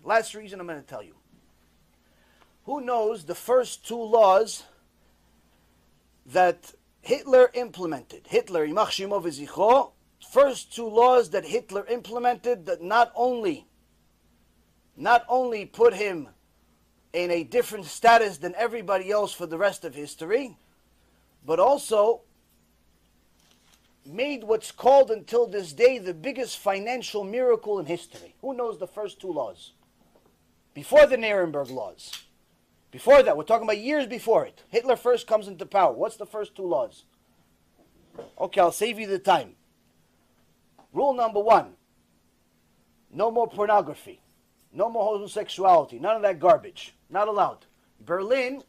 Last reason I'm going to tell you. Who knows the first two laws that Hitler implemented? Hitler, Yimach Shemo V'Zichro, first two laws that Hitler implemented that not only put him in a different status than everybody else for the rest of history, but also made what's called until this day the biggest financial miracle in history. Who knows the first two laws? Before the Nuremberg laws. Before that, we're talking about years before it. Hitler first comes into power. What's the first two laws? Okay, I'll save you the time. Rule number one, no more pornography. No more homosexuality. None of that garbage. Not allowed. Berlin,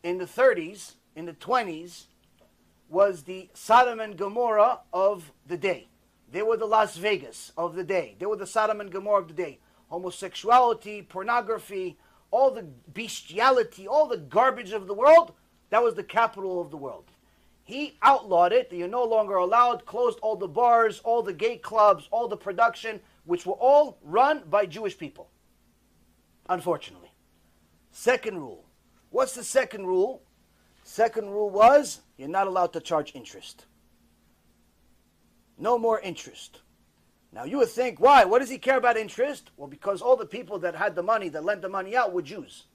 in the 30s, in the 20s, was the Sodom and Gomorrah of the day. They were the Las Vegas of the day. They were the Sodom and Gomorrah of the day. Homosexuality, pornography, all the bestiality, all the garbage of the world, that was the capital of the world. He outlawed it. You're no longer allowed, closed all the bars, all the gay clubs, all the production, which were all run by Jewish people. Unfortunately. Second rule. What's the second rule? Second rule was, you're not allowed to charge interest. No more interest. Now you would think, why? What does he care about interest? Well, because all the people that had the money, that lent the money out, were Jews.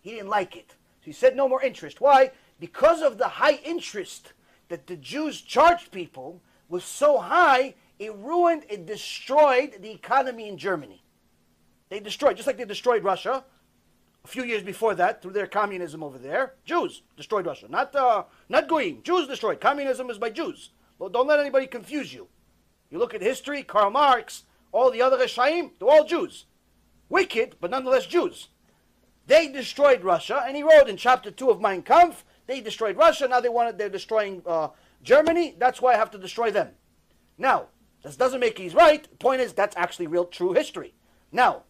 He didn't like it. So he said no more interest. Why? Because of the high interest that the Jews charged people was so high, it ruined, it destroyed the economy in Germany. They destroyed, just like they destroyed Russia a few years before that through their communism over there. Jews destroyed Russia, not Goyim. Jews destroyed. Communism is by Jews. Well, don't let anybody confuse you. You look at history, Karl Marx, all the other Reshaim, they're all Jews. Wicked, but nonetheless Jews. They destroyed Russia, and he wrote in chapter 2 of Mein Kampf, they destroyed Russia, now they're destroying Germany, that's why I have to destroy them. Now, this doesn't make he's right. The point is, that's actually real, true history. Now,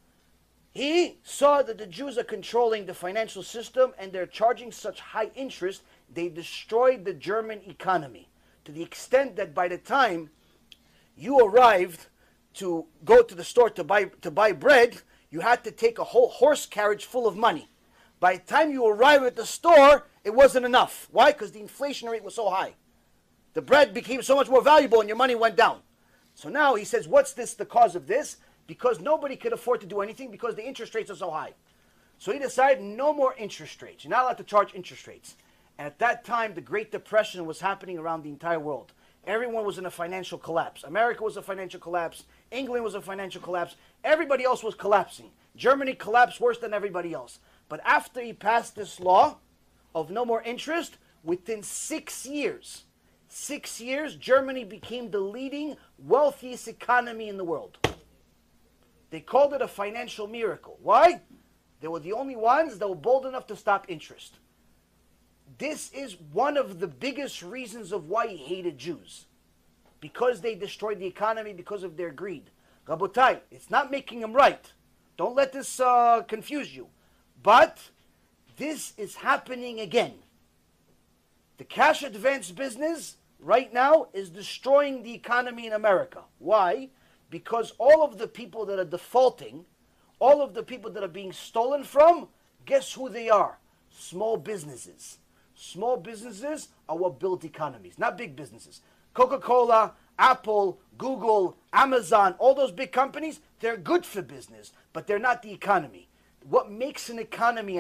he saw that the Jews are controlling the financial system and they're charging such high interest, they destroyed the German economy to the extent that by the time you arrived to go to the store to buy bread, you had to take a whole horse carriage full of money. By the time you arrived at the store, it wasn't enough. Why? Because the inflation rate was so high. The bread became so much more valuable and your money went down. So now he says, what's the cause of this? Because nobody could afford to do anything because the interest rates are so high. So he decided no more interest rates. You're not allowed to charge interest rates. And at that time, the Great Depression was happening around the entire world. Everyone was in a financial collapse. America was a financial collapse. England was a financial collapse. Everybody else was collapsing. Germany collapsed worse than everybody else. But after he passed this law of no more interest, within 6 years, Germany became the leading, wealthiest economy in the world. They called it a financial miracle. Why? They were the only ones that were bold enough to stop interest. This is one of the biggest reasons of why he hated Jews. Because they destroyed the economy because of their greed. Rabotai, it's not making them right. Don't let this confuse you. But this is happening again. The cash advance business right now is destroying the economy in America. Why? Because all of the people that are defaulting, all of the people that are being stolen from, guess who they are? Small businesses. Small businesses are what build economies, not big businesses. Coca-Cola, Apple, Google, Amazon, all those big companies, they're good for business, but they're not the economy. What makes an economy,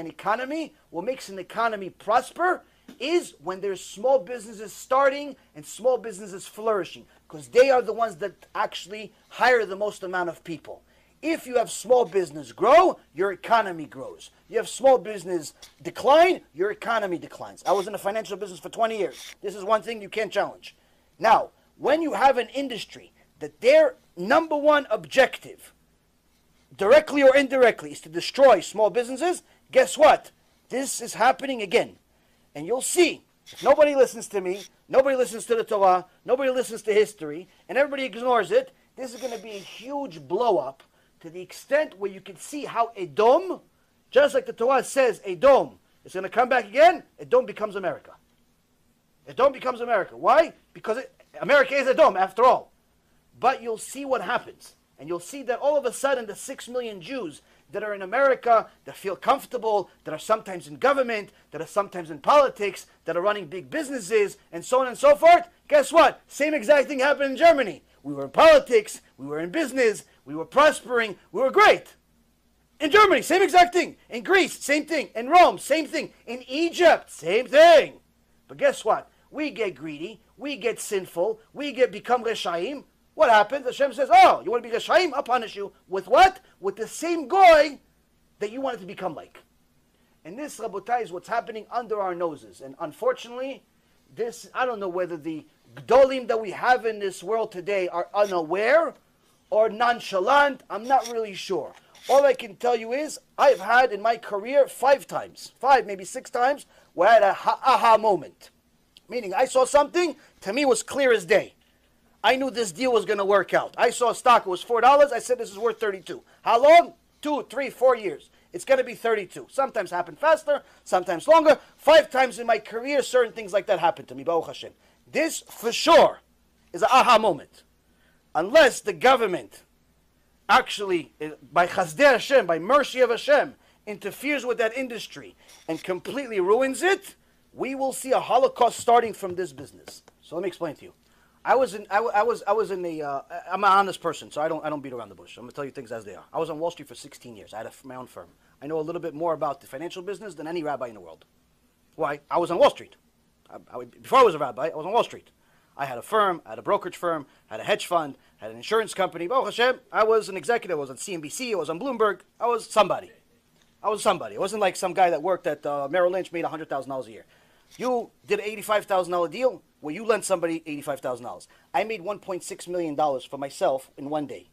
what makes an economy prosper is when there's small businesses starting and small businesses flourishing, because they are the ones that actually hire the most amount of people. If you have small business grow, your economy grows. You have small business decline, your economy declines. I was in the financial business for 20 years. This is one thing you can't challenge. Now, when you have an industry that their number one objective, directly or indirectly, is to destroy small businesses, guess what? This is happening again. And you'll see, if nobody listens to me, nobody listens to the Torah, nobody listens to history, and everybody ignores it, this is going to be a huge blow-up to the extent where you can see how Edom, just like the Torah says, Edom is going to come back again, Edom becomes America. Edom becomes America. Why? Because America is Edom, after all. But you'll see what happens. And you'll see that all of a sudden the 6 million Jews that are in America, that feel comfortable, that are sometimes in government, that are sometimes in politics, that are running big businesses, and so on and so forth. Guess what? Same exact thing happened in Germany. We were in politics, we were in business, we were prospering, we were great. In Germany, same exact thing. In Greece, same thing. In Rome, same thing. In Egypt, same thing. But guess what? We get greedy, we get sinful, we become Reshaim. What happens? Hashem says, oh, you want to be Reshaim? I'll punish you. With what? With the same goy that you wanted to become like. And this, Rabotai, is what's happening under our noses. And unfortunately, this, I don't know whether the Gdolim that we have in this world today are unaware or nonchalant. I'm not really sure. All I can tell you is, I've had in my career 5 times, 5, maybe 6 times, where I had a aha moment. Meaning, I saw something, to me was clear as day. I knew this deal was going to work out. I saw a stock, it was $4. I said, this is worth 32. How long? 2, 3, 4 years. It's going to be 32. Sometimes happen faster, sometimes longer. 5 times in my career, certain things like that happened to me, Baruch Hashem. This, for sure, is an aha moment. Unless the government actually, by Chazdei Hashem, by mercy of Hashem, interferes with that industry and completely ruins it, we will see a Holocaust starting from this business. So let me explain to you. I'm an honest person, so I don't beat around the bush. I'm going to tell you things as they are. I was on Wall Street for 16 years. I had my own firm. I know a little bit more about the financial business than any rabbi in the world. Why? I was on Wall Street. Before I was a rabbi, I was on Wall Street. I had a firm, I had a brokerage firm, had a hedge fund, had an insurance company. Baruch Hashem, I was an executive. I was on CNBC. I was on Bloomberg. I was somebody. It wasn't like some guy that worked at Merrill Lynch, made $100,000 a year. You did an $85,000 deal where you lent somebody $85,000. I made $1.6 million for myself in one day.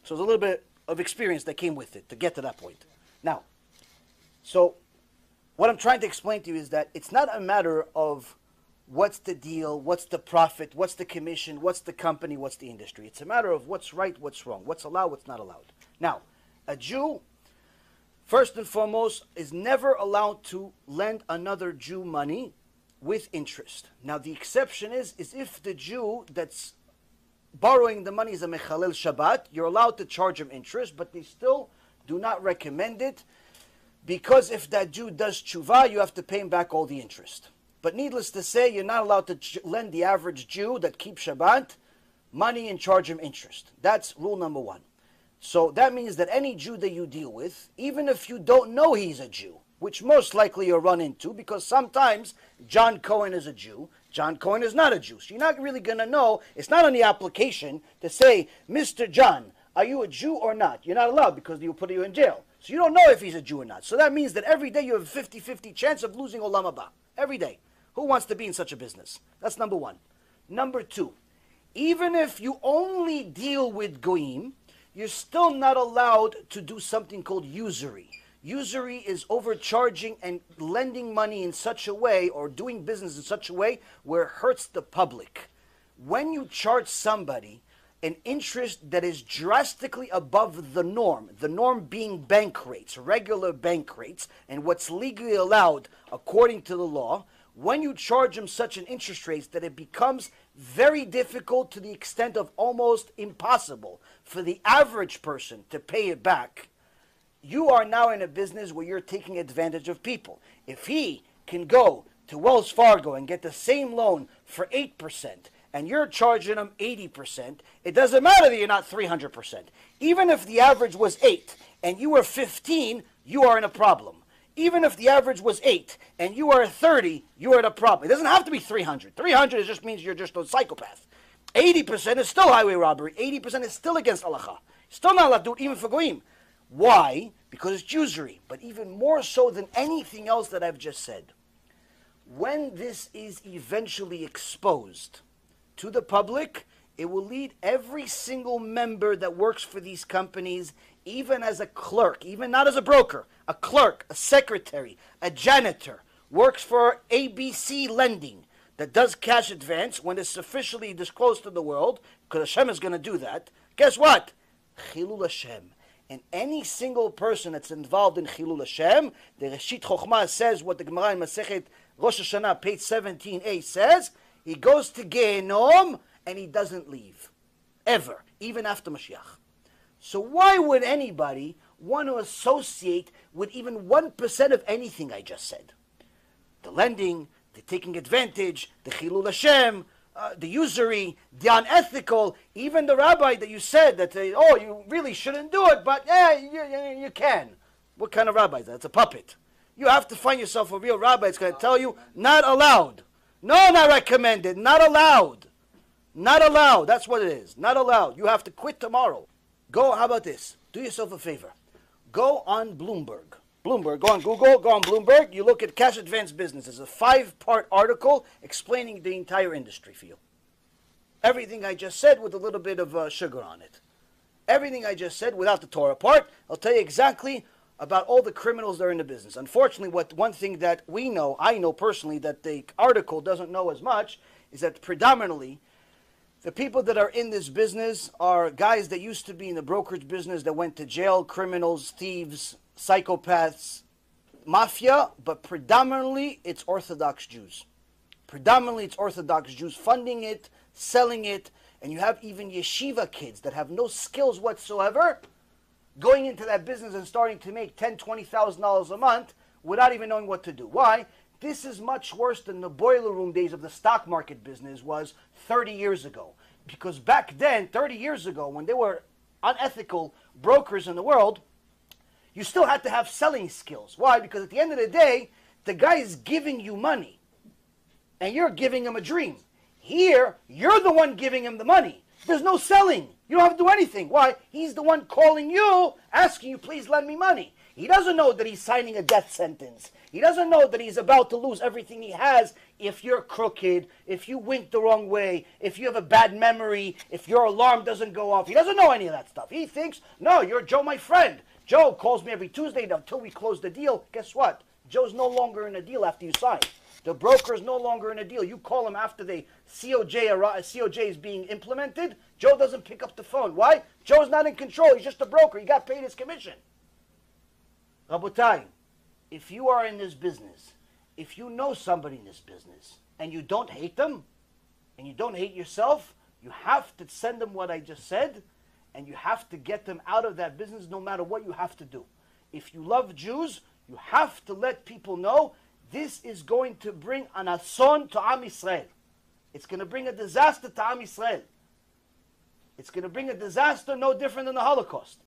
So there's a little bit of experience that came with it to get to that point. Now, so what I'm trying to explain to you is that it's not a matter of what's the deal, what's the profit, what's the commission, what's the company, what's the industry. It's a matter of what's right, what's wrong, what's allowed, what's not allowed. Now, a Jew, first and foremost, is never allowed to lend another Jew money with interest. Now, the exception is if the Jew that's borrowing the money is a Mechalel Shabbat, you're allowed to charge him interest, but they still do not recommend it, because if that Jew does tshuva, you have to pay him back all the interest. But needless to say, you're not allowed to lend the average Jew that keeps Shabbat money and charge him interest. That's rule number 1. So that means that any Jew that you deal with, even if you don't know he's a Jew, which most likely you'll run into, because sometimes John Cohen is a Jew, John Cohen is not a Jew. So you're not really going to know. It's not on the application to say, Mr. John, are you a Jew or not? You're not allowed, because he'll put you in jail. So you don't know if he's a Jew or not. So that means that every day you have a 50-50 chance of losing Olam Haba. Every day. Who wants to be in such a business? That's number 1. Number 2, even if you only deal with goyim, you're still not allowed to do something called usury. Usury is overcharging and lending money in such a way, or doing business in such a way where it hurts the public. When you charge somebody an interest that is drastically above the norm being bank rates, regular bank rates, and what's legally allowed according to the law, when you charge them such an interest rate that it becomes very difficult to the extent of almost impossible for the average person to pay it back, you are now in a business where you're taking advantage of people. If he can go to Wells Fargo and get the same loan for 8%, and you're charging him 80%, it doesn't matter that you're not 300%. Even if the average was 8 and you were 15, you are in a problem. Even if the average was 8 and you are 30, you are in a problem. It doesn't have to be 300. 300 just means you're just a psychopath. 80% is still highway robbery. 80% is still against halacha. Still not allowed to do it even for goyim. Why? Because it's usury. But even more so than anything else that I've just said, when this is eventually exposed to the public, it will lead every single member that works for these companies, even as a clerk, even not as a broker, a clerk, a secretary, a janitor, works for ABC Lending, that does cash advance when it's officially disclosed to the world, because Hashem is going to do that. Guess what? Chilul Hashem. And any single person that's involved in Chilul Hashem, the Reshit Chochmah says what the Gemara in Masechet Rosh Hashanah, page 17a says, he goes to Gehenom and he doesn't leave. Ever. Even after Mashiach. So why would anybody want to associate with even 1% of anything I just said. The lending, the taking advantage, the chilul Hashem, the usury, the unethical, even the rabbi that you said that, oh, you really shouldn't do it, but yeah, you can. What kind of rabbi is that? It's a puppet. You have to find yourself a real rabbi that's going to tell you, not allowed. No, not recommended. Not allowed. Not allowed. That's what it is. Not allowed. You have to quit tomorrow. Go, how about this? Do yourself a favor. Go on Bloomberg. Bloomberg, go on Google, go on Bloomberg. You look at cash advance business. It's a 5-part article explaining the entire industry for you. Everything I just said with a little bit of sugar on it. Everything I just said without the Torah part. I'll tell you exactly about all the criminals that are in the business. Unfortunately, one thing that we know, I know personally, that the article doesn't know as much, is that predominantly the people that are in this business are guys that used to be in the brokerage business that went to jail, criminals, thieves, psychopaths, mafia, but predominantly it's Orthodox Jews. Predominantly it's Orthodox Jews funding it, selling it, and you have even yeshiva kids that have no skills whatsoever going into that business and starting to make $10,000, $20,000 a month without even knowing what to do. Why? This is much worse than the boiler room days of the stock market business was 30 years ago. Because back then, 30 years ago, when there were unethical brokers in the world, you still had to have selling skills. Why? Because at the end of the day, the guy is giving you money, and you're giving him a dream. Here, you're the one giving him the money. There's no selling. You don't have to do anything. Why? He's the one calling you, asking you, please lend me money. He doesn't know that he's signing a death sentence. He doesn't know that he's about to lose everything he has if you're crooked, if you wink the wrong way, if you have a bad memory, if your alarm doesn't go off. He doesn't know any of that stuff. He thinks, no, you're Joe, my friend. Joe calls me every Tuesday until we close the deal. Guess what? Joe's no longer in a deal after you sign. The broker is no longer in a deal. You call him after the COJ is being implemented. Joe doesn't pick up the phone. Why? Joe's not in control. He's just a broker. He got paid his commission. Rabotai, if you are in this business, if you know somebody in this business, and you don't hate them, and you don't hate yourself, you have to send them what I just said, and you have to get them out of that business no matter what you have to do. If you love Jews, you have to let people know this is going to bring an ason to Am Yisrael. It's going to bring a disaster to Am Yisrael. It's going to bring a disaster no different than the Holocaust.